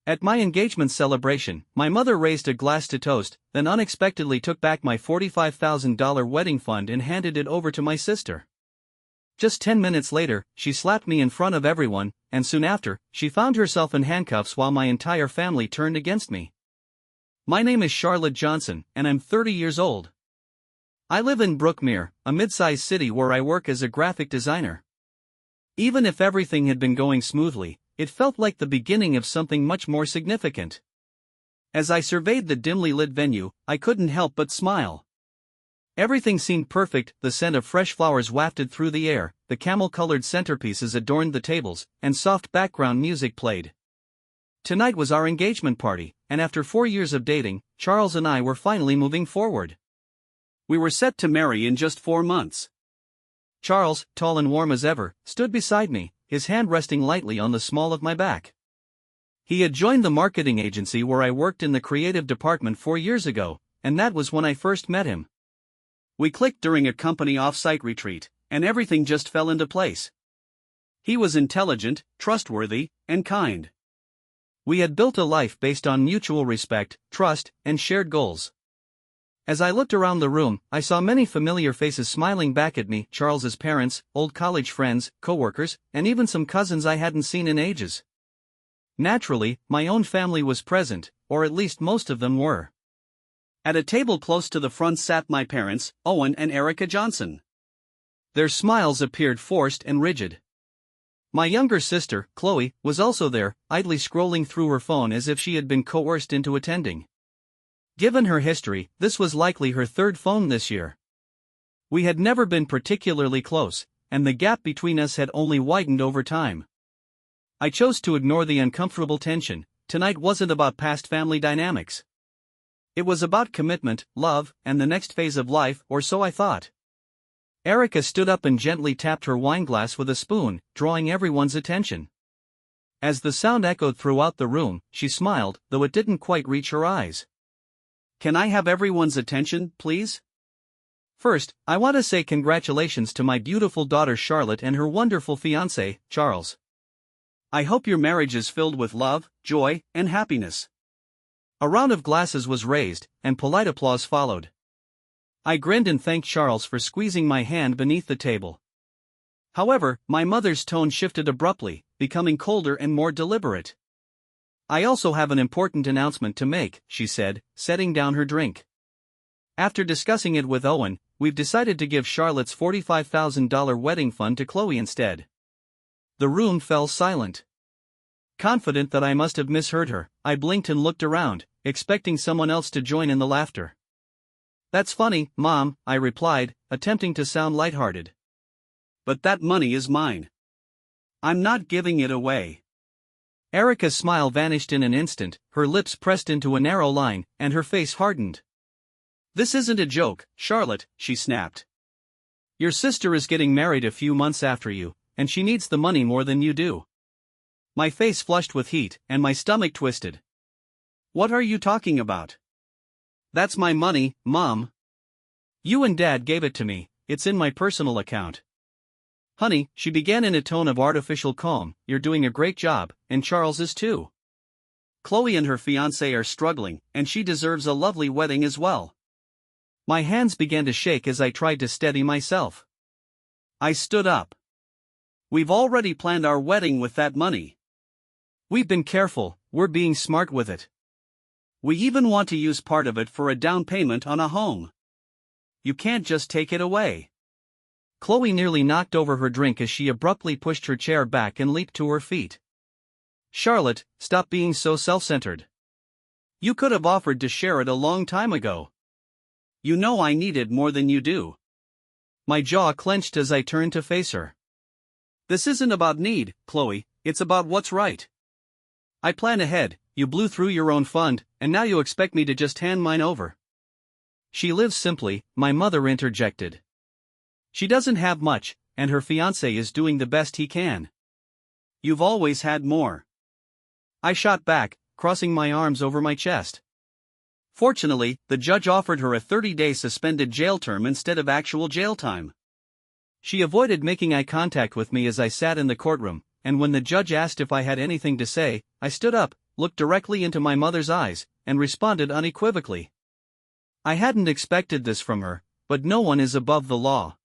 At my engagement celebration, my mother raised a glass to toast, then unexpectedly took back my $45,000 wedding fund and handed it over to my sister. Just 10 minutes later, she slapped me in front of everyone, and soon after, she found herself in handcuffs while my entire family turned against me. My name is Charlotte Johnson, and I'm 30 years old. I live in Brookmere, a mid-sized city where I work as a graphic designer. Even if everything had been going smoothly, it felt like the beginning of something much more significant. As I surveyed the dimly lit venue, I couldn't help but smile. Everything seemed perfect, the scent of fresh flowers wafted through the air, the camel-colored centerpieces adorned the tables, and soft background music played. Tonight was our engagement party, and after 4 years of dating, Charles and I were finally moving forward. We were set to marry in just 4 months. Charles, tall and warm as ever, stood beside me, his hand resting lightly on the small of my back. He had joined the marketing agency where I worked in the creative department 4 years ago, and that was when I first met him. We clicked during a company off-site retreat, and everything just fell into place. He was intelligent, trustworthy, and kind. We had built a life based on mutual respect, trust, and shared goals. As I looked around the room, I saw many familiar faces smiling back at me, Charles's parents, old college friends, co-workers, and even some cousins I hadn't seen in ages. Naturally, my own family was present, or at least most of them were. At a table close to the front sat my parents, Owen and Erica Johnson. Their smiles appeared forced and rigid. My younger sister, Chloe, was also there, idly scrolling through her phone as if she had been coerced into attending. Given her history, this was likely her third phone this year. We had never been particularly close, and the gap between us had only widened over time. I chose to ignore the uncomfortable tension. Tonight wasn't about past family dynamics. It was about commitment, love, and the next phase of life, or so I thought. Erica stood up and gently tapped her wineglass with a spoon, drawing everyone's attention. As the sound echoed throughout the room, she smiled, though it didn't quite reach her eyes. "Can I have everyone's attention, please? First, I want to say congratulations to my beautiful daughter Charlotte and her wonderful fiancé, Charles. I hope your marriage is filled with love, joy, and happiness." A round of glasses was raised, and polite applause followed. I grinned and thanked Charles for squeezing my hand beneath the table. However, my mother's tone shifted abruptly, becoming colder and more deliberate. "I also have an important announcement to make," she said, setting down her drink. "After discussing it with Owen, we've decided to give Charlotte's $45,000 wedding fund to Chloe instead." The room fell silent. Confident that I must have misheard her, I blinked and looked around, expecting someone else to join in the laughter. "That's funny, Mom," I replied, attempting to sound lighthearted. "But that money is mine. I'm not giving it away." Erica's smile vanished in an instant, her lips pressed into a narrow line, and her face hardened. "This isn't a joke, Charlotte," she snapped. "Your sister is getting married a few months after you, and she needs the money more than you do." My face flushed with heat, and my stomach twisted. "What are you talking about? That's my money, Mom. You and Dad gave it to me, it's in my personal account." "Honey," she began in a tone of artificial calm, "you're doing a great job, and Charles is too. Chloe and her fiancé are struggling, and she deserves a lovely wedding as well." My hands began to shake as I tried to steady myself. I stood up. "We've already planned our wedding with that money. We've been careful, we're being smart with it. We even want to use part of it for a down payment on a home. You can't just take it away." Chloe nearly knocked over her drink as she abruptly pushed her chair back and leaped to her feet. "Charlotte, stop being so self-centered. You could have offered to share it a long time ago. You know I need it more than you do." My jaw clenched as I turned to face her. "This isn't about need, Chloe, it's about what's right. I plan ahead, you blew through your own fund, and now you expect me to just hand mine over." "She lives simply," my mother interjected. "She doesn't have much, and her fiancé is doing the best he can. You've always had more." I shot back, crossing my arms over my chest. Fortunately, the judge offered her a 30-day suspended jail term instead of actual jail time. She avoided making eye contact with me as I sat in the courtroom, and when the judge asked if I had anything to say, I stood up, looked directly into my mother's eyes, and responded unequivocally. I hadn't expected this from her, but no one is above the law.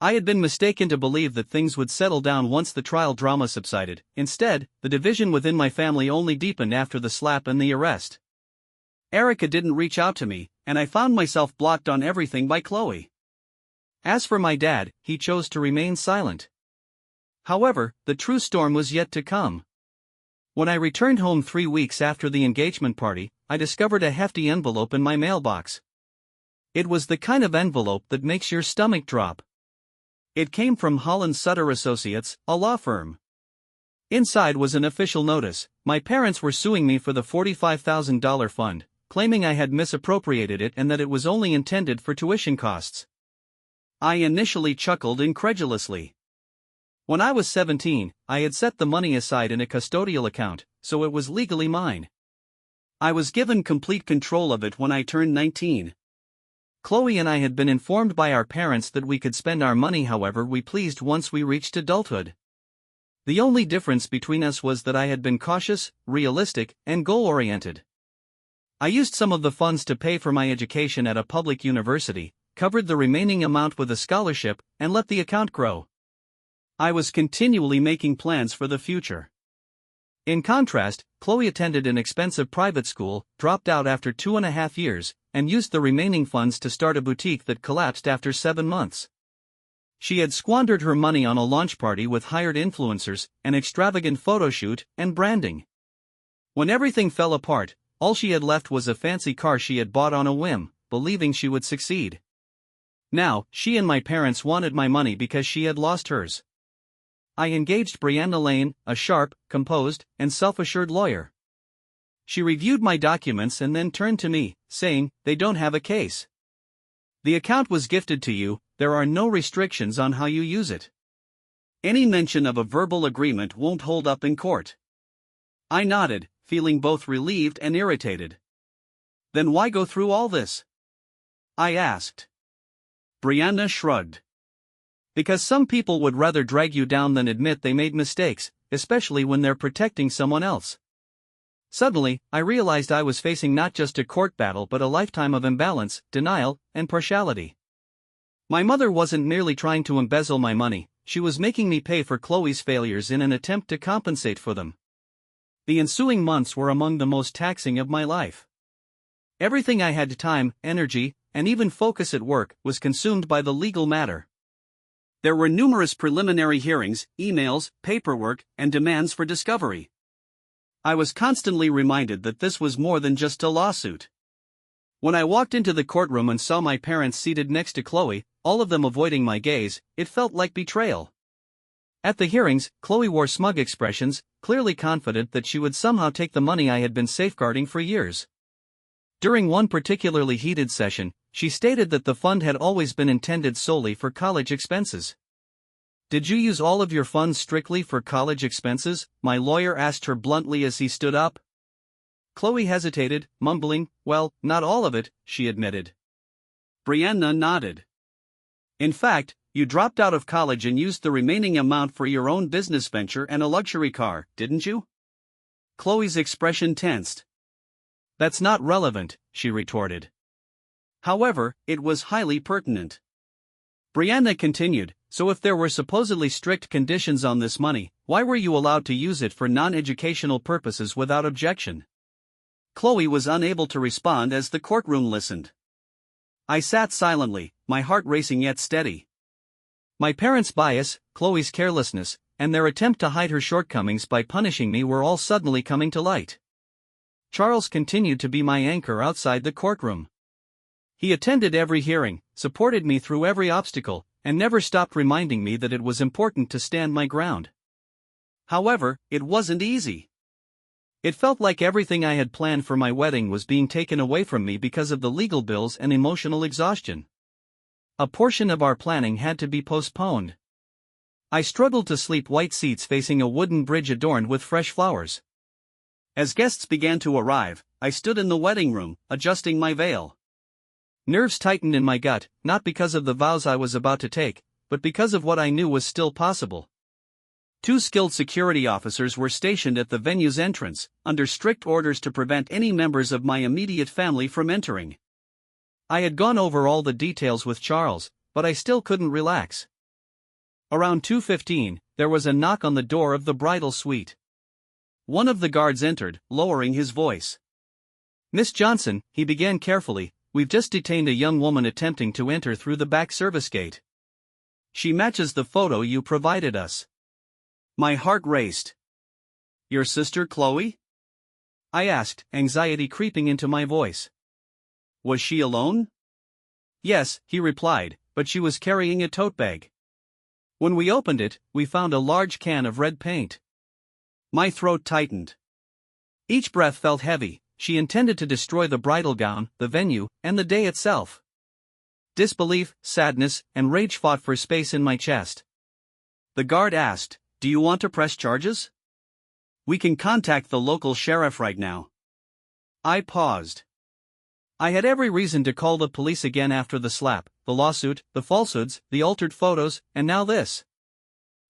I had been mistaken to believe that things would settle down once the trial drama subsided. Instead, the division within my family only deepened after the slap and the arrest. Erica didn't reach out to me, and I found myself blocked on everything by Chloe. As for my dad, he chose to remain silent. However, the true storm was yet to come. When I returned home 3 weeks after the engagement party, I discovered a hefty envelope in my mailbox. It was the kind of envelope that makes your stomach drop. It came from Holland Sutter Associates, a law firm. Inside was an official notice. My parents were suing me for the $45,000 fund, claiming I had misappropriated it and that it was only intended for tuition costs. I initially chuckled incredulously. When I was 17, I had set the money aside in a custodial account, so it was legally mine. I was given complete control of it when I turned 19. Chloe and I had been informed by our parents that we could spend our money however we pleased once we reached adulthood. The only difference between us was that I had been cautious, realistic, and goal-oriented. I used some of the funds to pay for my education at a public university, covered the remaining amount with a scholarship, and let the account grow. I was continually making plans for the future. In contrast, Chloe attended an expensive private school, dropped out after 2.5 years, and used the remaining funds to start a boutique that collapsed after 7 months. She had squandered her money on a launch party with hired influencers, an extravagant photo shoot, and branding. When everything fell apart, all she had left was a fancy car she had bought on a whim, believing she would succeed. Now, she and my parents wanted my money because she had lost hers. I engaged Brianna Lane, a sharp, composed, and self-assured lawyer. She reviewed my documents and then turned to me, saying, "They don't have a case. The account was gifted to you, there are no restrictions on how you use it. Any mention of a verbal agreement won't hold up in court." I nodded, feeling both relieved and irritated. "Then why go through all this?" I asked. Brianna shrugged. "Because some people would rather drag you down than admit they made mistakes, especially when they're protecting someone else." Suddenly, I realized I was facing not just a court battle but a lifetime of imbalance, denial, and partiality. My mother wasn't merely trying to embezzle my money, she was making me pay for Chloe's failures in an attempt to compensate for them. The ensuing months were among the most taxing of my life. Everything I had time, energy, and even focus at work was consumed by the legal matter. There were numerous preliminary hearings, emails, paperwork, and demands for discovery. I was constantly reminded that this was more than just a lawsuit. When I walked into the courtroom and saw my parents seated next to Chloe, all of them avoiding my gaze, it felt like betrayal. At the hearings, Chloe wore smug expressions, clearly confident that she would somehow take the money I had been safeguarding for years. During one particularly heated session, she stated that the fund had always been intended solely for college expenses. "Did you use all of your funds strictly for college expenses?" my lawyer asked her bluntly as he stood up. Chloe hesitated, mumbling, "Well, not all of it," she admitted. Brianna nodded. "In fact, you dropped out of college and used the remaining amount for your own business venture and a luxury car, didn't you?" Chloe's expression tensed. "That's not relevant," she retorted. However, it was highly pertinent. Brianna continued, "So if there were supposedly strict conditions on this money, why were you allowed to use it for non-educational purposes without objection?" Chloe was unable to respond as the courtroom listened. I sat silently, my heart racing yet steady. My parents' bias, Chloe's carelessness, and their attempt to hide her shortcomings by punishing me were all suddenly coming to light. Charles continued to be my anchor outside the courtroom. He attended every hearing, supported me through every obstacle, and never stopped reminding me that it was important to stand my ground. However, it wasn't easy. It felt like everything I had planned for my wedding was being taken away from me because of the legal bills and emotional exhaustion. A portion of our planning had to be postponed. I struggled to sleep white seats facing a wooden bridge adorned with fresh flowers. As guests began to arrive, I stood in the wedding room, adjusting my veil. Nerves tightened in my gut, not because of the vows I was about to take, but because of what I knew was still possible. Two skilled security officers were stationed at the venue's entrance, under strict orders to prevent any members of my immediate family from entering. I had gone over all the details with Charles, but I still couldn't relax. Around 2:15, there was a knock on the door of the bridal suite. One of the guards entered, lowering his voice. "Miss Johnson," he began carefully, "we've just detained a young woman attempting to enter through the back service gate. She matches the photo you provided us." My heart raced. "Your sister Chloe?" I asked, anxiety creeping into my voice. "Was she alone?" "Yes," he replied, "but she was carrying a tote bag. When we opened it, we found a large can of red paint." My throat tightened. Each breath felt heavy. She intended to destroy the bridal gown, the venue, and the day itself. Disbelief, sadness, and rage fought for space in my chest. The guard asked, "Do you want to press charges? We can contact the local sheriff right now." I paused. I had every reason to call the police again after the slap, the lawsuit, the falsehoods, the altered photos, and now this.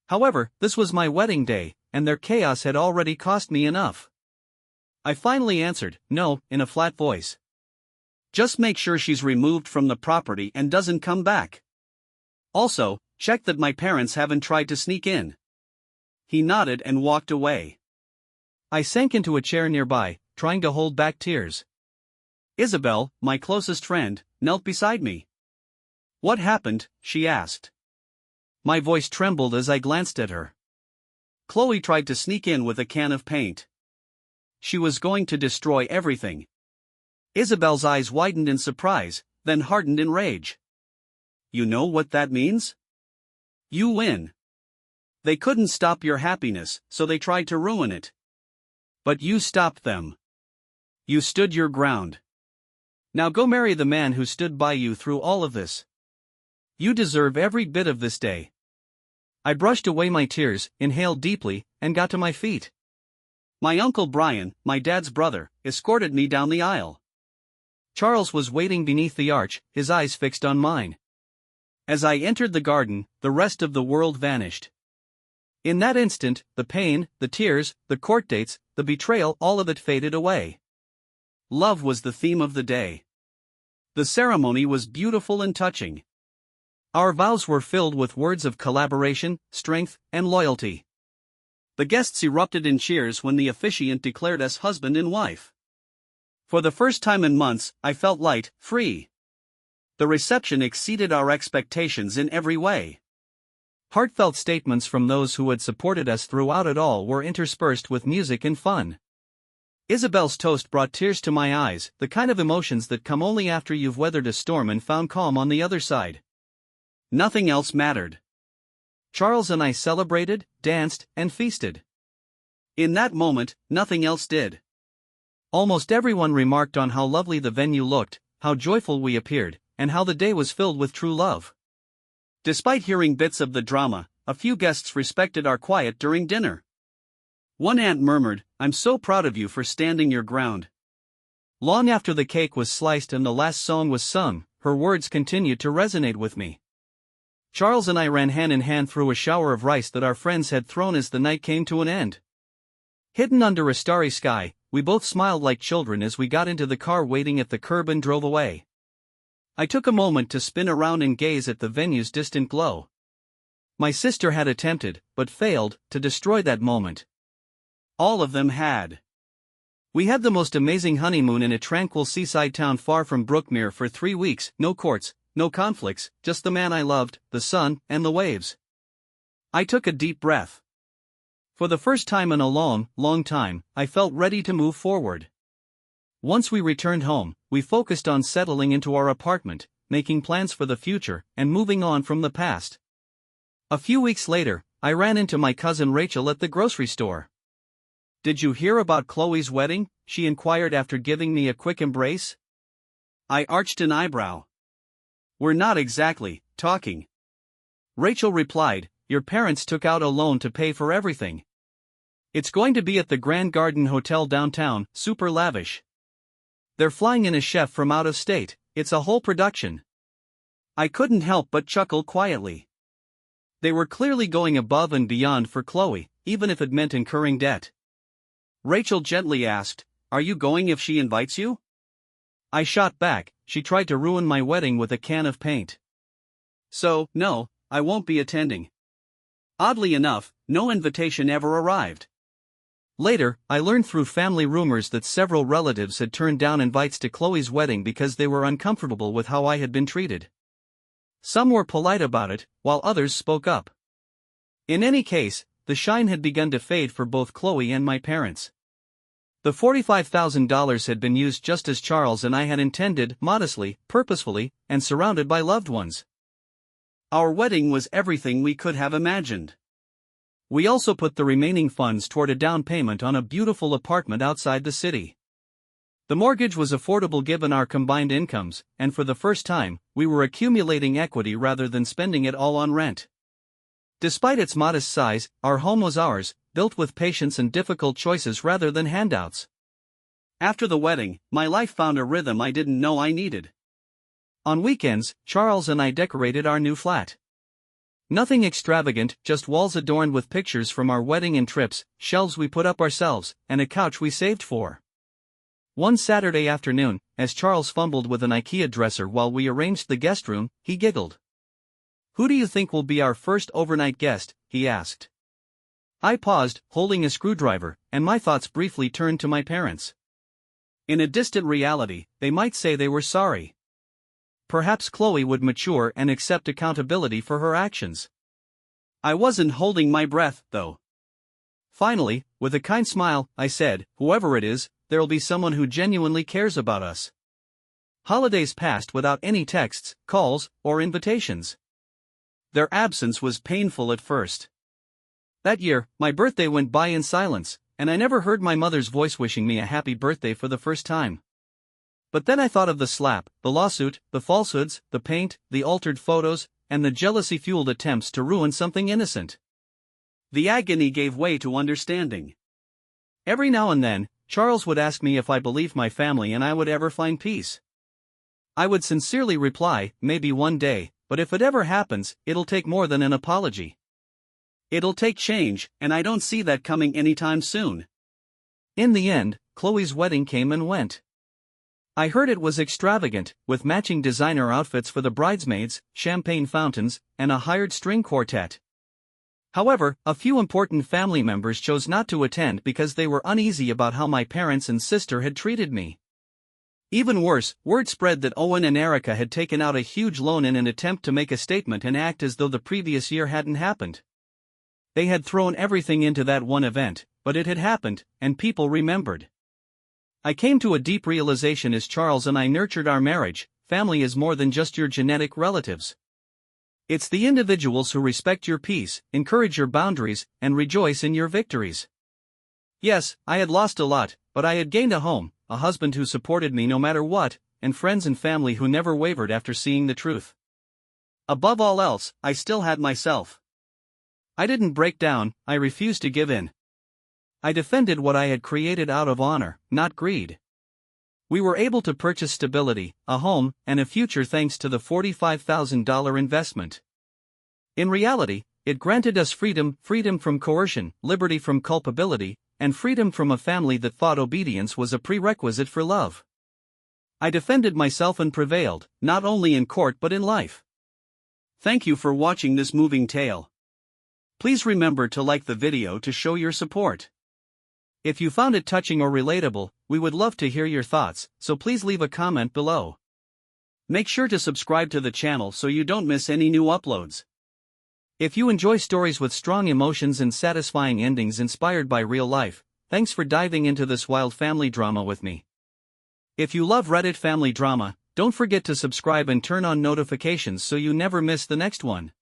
However, this was my wedding day, and their chaos had already cost me enough. I finally answered, "No," in a flat voice. "Just make sure she's removed from the property and doesn't come back. Also, check that my parents haven't tried to sneak in." He nodded and walked away. I sank into a chair nearby, trying to hold back tears. Isabel, my closest friend, knelt beside me. "What happened?" she asked. My voice trembled as I glanced at her. "Chloe tried to sneak in with a can of paint. She was going to destroy everything." Isabel's eyes widened in surprise, then hardened in rage. "You know what that means? You win. They couldn't stop your happiness, so they tried to ruin it. But you stopped them. You stood your ground. Now go marry the man who stood by you through all of this. You deserve every bit of this day." I brushed away my tears, inhaled deeply, and got to my feet. My Uncle Brian, my dad's brother, escorted me down the aisle. Charles was waiting beneath the arch, his eyes fixed on mine. As I entered the garden, the rest of the world vanished. In that instant, the pain, the tears, the court dates, the betrayal, all of it faded away. Love was the theme of the day. The ceremony was beautiful and touching. Our vows were filled with words of collaboration, strength, and loyalty. The guests erupted in cheers when the officiant declared us husband and wife. For the first time in months, I felt light, free. The reception exceeded our expectations in every way. Heartfelt statements from those who had supported us throughout it all were interspersed with music and fun. Isabel's toast brought tears to my eyes, the kind of emotions that come only after you've weathered a storm and found calm on the other side. Nothing else mattered. Charles and I celebrated, danced, and feasted. In that moment, nothing else did. Almost everyone remarked on how lovely the venue looked, how joyful we appeared, and how the day was filled with true love. Despite hearing bits of the drama, a few guests respected our quiet during dinner. One aunt murmured, "I'm so proud of you for standing your ground." Long after the cake was sliced and the last song was sung, her words continued to resonate with me. Charles and I ran hand in hand through a shower of rice that our friends had thrown as the night came to an end. Hidden under a starry sky, we both smiled like children as we got into the car waiting at the curb and drove away. I took a moment to spin around and gaze at the venue's distant glow. My sister had attempted, but failed, to destroy that moment. All of them had. We had the most amazing honeymoon in a tranquil seaside town far from Brookmere for 3 weeks, no courts, no conflicts, just the man I loved, the sun, and the waves. I took a deep breath. For the first time in a long, long time, I felt ready to move forward. Once we returned home, we focused on settling into our apartment, making plans for the future, and moving on from the past. A few weeks later, I ran into my cousin Rachel at the grocery store. "Did you hear about Chloe's wedding?" she inquired after giving me a quick embrace. I arched an eyebrow. "We're not exactly talking." Rachel replied, "Your parents took out a loan to pay for everything. It's going to be at the Grand Garden Hotel downtown, super lavish. They're flying in a chef from out of state, it's a whole production." I couldn't help but chuckle quietly. They were clearly going above and beyond for Chloe, even if it meant incurring debt. Rachel gently asked, "Are you going if she invites you?" I shot back, "She tried to ruin my wedding with a can of paint. So, no, I won't be attending." Oddly enough, no invitation ever arrived. Later, I learned through family rumors that several relatives had turned down invites to Chloe's wedding because they were uncomfortable with how I had been treated. Some were polite about it, while others spoke up. In any case, the shine had begun to fade for both Chloe and my parents. The $45,000 had been used just as Charles and I had intended, modestly, purposefully, and surrounded by loved ones. Our wedding was everything we could have imagined. We also put the remaining funds toward a down payment on a beautiful apartment outside the city. The mortgage was affordable given our combined incomes, and for the first time, we were accumulating equity rather than spending it all on rent. Despite its modest size, our home was ours, built with patience and difficult choices rather than handouts. After the wedding, my life found a rhythm I didn't know I needed. On weekends, Charles and I decorated our new flat. Nothing extravagant, just walls adorned with pictures from our wedding and trips, shelves we put up ourselves, and a couch we saved for. One Saturday afternoon, as Charles fumbled with an IKEA dresser while we arranged the guest room, he giggled. "Who do you think will be our first overnight guest?" he asked. I paused, holding a screwdriver, and my thoughts briefly turned to my parents. In a distant reality, they might say they were sorry. Perhaps Chloe would mature and accept accountability for her actions. I wasn't holding my breath, though. Finally, with a kind smile, I said, "Whoever it is, there'll be someone who genuinely cares about us." Holidays passed without any texts, calls, or invitations. Their absence was painful at first. That year, my birthday went by in silence, and I never heard my mother's voice wishing me a happy birthday for the first time. But then I thought of the slap, the lawsuit, the falsehoods, the paint, the altered photos, and the jealousy-fueled attempts to ruin something innocent. The agony gave way to understanding. Every now and then, Charles would ask me if I believed my family and I would ever find peace. I would sincerely reply, "Maybe one day, but if it ever happens, it'll take more than an apology. It'll take change, and I don't see that coming anytime soon." In the end, Chloe's wedding came and went. I heard it was extravagant, with matching designer outfits for the bridesmaids, champagne fountains, and a hired string quartet. However, a few important family members chose not to attend because they were uneasy about how my parents and sister had treated me. Even worse, word spread that Owen and Erica had taken out a huge loan in an attempt to make a statement and act as though the previous year hadn't happened. They had thrown everything into that one event, but it had happened, and people remembered. I came to a deep realization as Charles and I nurtured our marriage: family is more than just your genetic relatives. It's the individuals who respect your peace, encourage your boundaries, and rejoice in your victories. Yes, I had lost a lot, but I had gained a home, a husband who supported me no matter what, and friends and family who never wavered after seeing the truth. Above all else, I still had myself. I didn't break down, I refused to give in. I defended what I had created out of honor, not greed. We were able to purchase stability, a home, and a future thanks to the $45,000 investment. In reality, it granted us freedom from coercion, liberty from culpability, and freedom from a family that thought obedience was a prerequisite for love. I defended myself and prevailed, not only in court but in life. Thank you for watching this moving tale. Please remember to like the video to show your support. If you found it touching or relatable, we would love to hear your thoughts, so please leave a comment below. Make sure to subscribe to the channel so you don't miss any new uploads. If you enjoy stories with strong emotions and satisfying endings inspired by real life, thanks for diving into this wild family drama with me. If you love Reddit family drama, don't forget to subscribe and turn on notifications so you never miss the next one.